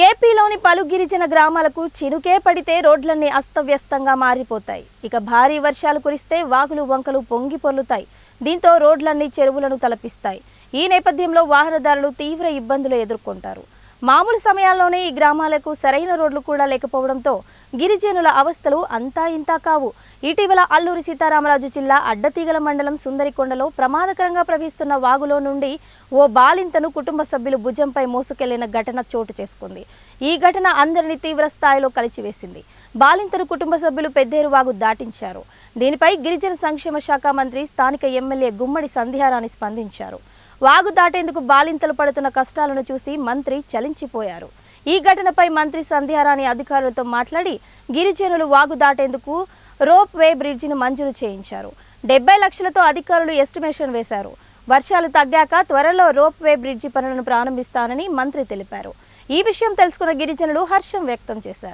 ఏపీలోని పలు గిరిజన గ్రామాలకు చినుకే పడితే రోడ్లన్నీ అస్తవ్యస్తంగా మారిపోతాయి. ఇక భారీ వర్షాలు కురిస్తే వాగులు వంకలు పొంగి పొర్లుతాయి. దీంతో రోడ్లన్నీ చెరువులను తలపిస్తాయి. ఈ నేపథ్యంలో వాహనదారులు తీవ్ర ఇబ్బందులు ఎదుర్కొంటారు. మామూలు సమయాల్లోనే ఈ గ్రామాలకు సరైన రోడ్లు కూడా లేకపోవడంతో గిరిజనుల అవస్థలు అంతా ఇంతా కావు. ఇటీవల అల్లూరి సీతారామరాజు జిల్లా అడ్డతీగల మండలం సుందరికొండలో ప్రమాదకరంగా ప్రవహిస్తున్న వాగులో నుండి ఓ బాలింతను కుటుంబ సభ్యులు భుజంపై మోసుకెళ్లిన ఘటన చోటు చేసుకుంది. ఈ ఘటన అందరినీ తీవ్ర స్థాయిలో కలిచివేసింది. బాలింతను కుటుంబ సభ్యులు పెద్దేరు వాగు దాటించారు. దీనిపై గిరిజన సంక్షేమ శాఖ మంత్రి స్థానిక ఎమ్మెల్యే గుమ్మడి సంధ్యారాణి స్పందించారు. వాగు దాటేందుకు బాలింతలు పడుతున్న కష్టాలను చూసి మంత్రి చలించిపోయారు. ఈ ఘటనపై మంత్రి సంధ్యారాణి అధికారులతో మాట్లాడి గిరిజనులు వాగు దాటేందుకు రోప్ వే బ్రిడ్జిని మంజూరు చేయించారు. 70 లక్షలతో అధికారులు ఎస్టిమేషన్ వేశారు. వర్షాలు తగ్గాక త్వరలో రోప్ వే బ్రిడ్జి పనులను ప్రారంభిస్తానని మంత్రి తెలిపారు. ఈ విషయం తెలుసుకున్న గిరిజనులు హర్షం వ్యక్తం చేశారు.